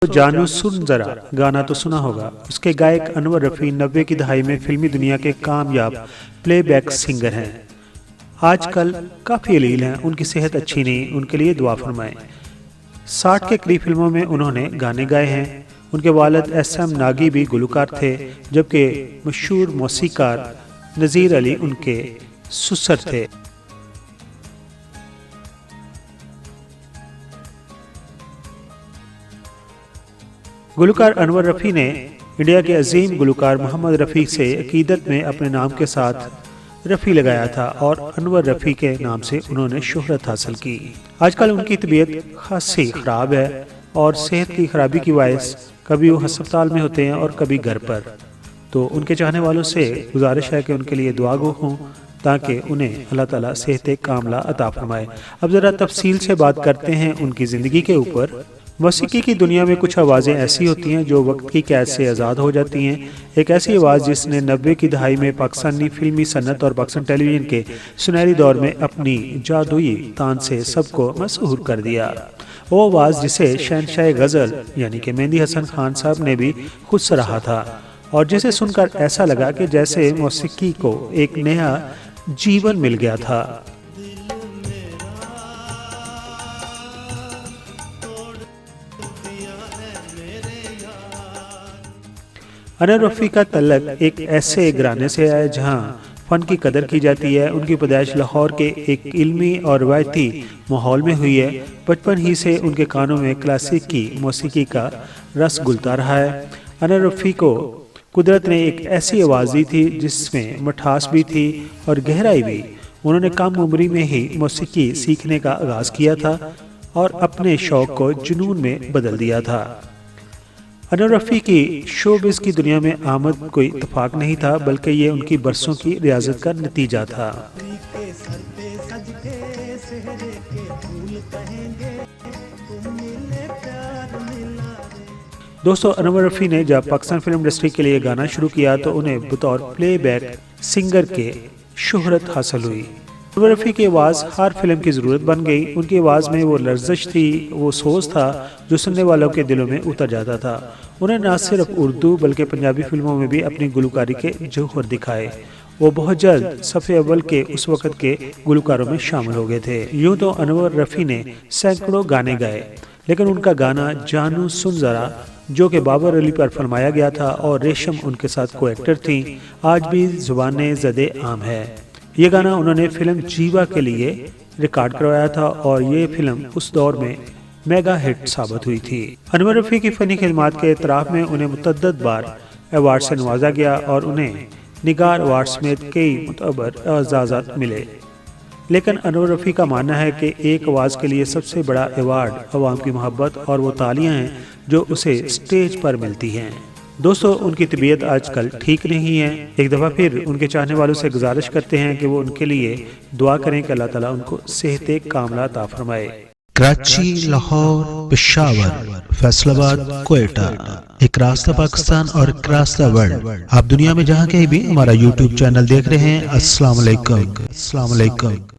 तो जानू सुन जरा गाना तो सुना होगा। उसके गायक अनवर रफ़ी 90 की दहाई में फिल्मी दुनिया के कामयाब प्लेबैक सिंगर हैं। आजकल काफ़ी अलील हैं, उनकी सेहत अच्छी नहीं, उनके लिए दुआ फरमाएं। 60 के करीब फिल्मों में उन्होंने गाने गाए हैं। उनके वालिद SM नागी भी गुलकार थे, जबकि मशहूर मौसीकार नज़ीर अली उनके ससुर थे। गुलकार अनवर रफ़ी ने इंडिया के अजीम गुलकार मोहम्मद रफ़ी से अकीदत में अपने नाम के साथ रफ़ी लगाया था और अनवर रफ़ी के नाम से उन्होंने शोहरत हासिल की। आजकल उनकी तबीयत खासी ख़राब है और सेहत की खराबी की वजह कभी वो अस्पताल में होते हैं और कभी घर पर। तो उनके चाहने वालों से गुजारिश है कि उनके लिए दुआ गो हों ताकि उन्हें अल्लाह ताला सेहत कामला अता फरमाए। अब ज़रा तफसील से बात करते हैं उनकी ज़िंदगी के ऊपर। मौसीकी की दुनिया में कुछ आवाज़ें ऐसी होती हैं जो वक्त की कैद से आज़ाद हो जाती हैं। एक ऐसी आवाज़ जिसने 90 की दहाई में पाकिस्तानी फिल्मी सन्नत और पाकिस्तान टेलीविज़न के सुनहरी दौर में अपनी जादुई तान से सबको मशहूर कर दिया। वो आवाज़ जिसे शहनशाह गज़ल यानी कि मेहंदी हसन खान साहब ने भी खुद सराहा था और जिसे सुनकर ऐसा लगा कि जैसे मौसीकी को एक नया जीवन मिल गया था। अनवर रफ़ी का तल्लक एक ऐसे घराने से है जहां फ़न की कदर की जाती है। उनकी पैदाइश लाहौर के एक इल्मी और रवायती माहौल में हुई है। बचपन ही से उनके कानों में क्लासिक की मौसीकी का रस घुलता रहा है। अनवर रफ़ी को कुदरत ने एक ऐसी आवाज़ दी थी जिसमें मिठास भी थी और गहराई भी। उन्होंने कम उम्री में ही मौसीकी सीखने का आगाज़ किया था और अपने शौक़ को जुनून में बदल दिया था। अनवर रफ़ी की शोबिज़ की दुनिया में आमद कोई इत्तेफाक नहीं था, बल्कि ये उनकी बरसों की रियाजत का नतीजा था। दोस्तों, अनवर रफ़ी ने जब पाकिस्तान फिल्म इंडस्ट्री के लिए गाना शुरू किया तो उन्हें बतौर प्लेबैक सिंगर के शोहरत हासिल हुई। अनवर रफ़ी की आवाज़ हर फिल्म की ज़रूरत बन गई। उनकी आवाज़ में वो लर्ज़श थी, वो सोच था जो सुनने वालों के दिलों में उतर जाता था। उन्हें न सिर्फ उर्दू बल्कि पंजाबी फिल्मों में भी अपनी गुलकारी के जौहर दिखाए। वो बहुत जल्द सफ़े अव्वल के उस वक़्त के गुलकारों में शामिल हो गए थे। यूँ तो अनवर रफ़ी ने सैकड़ों गाने गाए, लेकिन उनका गाना जानू सुन ज़रा जो कि बाबर अली पर फरमाया गया था और रेशम उनके साथ को एक्टर थी, आज भी ज़ुबाने ज़दे आम है। ये गाना उन्होंने फिल्म जीवा के लिए रिकॉर्ड करवाया था और ये फिल्म उस दौर में मेगा हिट साबित हुई थी। अनवर रफ़ी की फ़नी खिदमात के एतराफ़ में उन्हें मुतअद्दिद बार अवार्ड से नवाजा गया और उन्हें निगार अवार्ड समेत कई मुतबर एजाज़ात मिले। लेकिन अनवर रफ़ी का मानना है कि एक आवाज़ के लिए सबसे बड़ा अवार्ड अवाम की मोहब्बत और वो तालियां हैं जो उसे स्टेज पर मिलती हैं। दोस्तों, उनकी तबीयत आजकल ठीक नहीं है। एक दफ़ा फिर उनके चाहने वालों से गुजारिश करते हैं कि वो उनके लिए दुआ करें कि अल्लाह ताला उनको सेहत कामला अता फरमाए। कराची, लाहौर, पेशावर, फैसलाबाद, क्वेटा, एक रास्ता पाकिस्तान और एक रास्ता वर्ल्ड। आप दुनिया में जहाँ कहीं भी हमारा YouTube चैनल देख रहे हैं, अस्सलाम वालेकुम।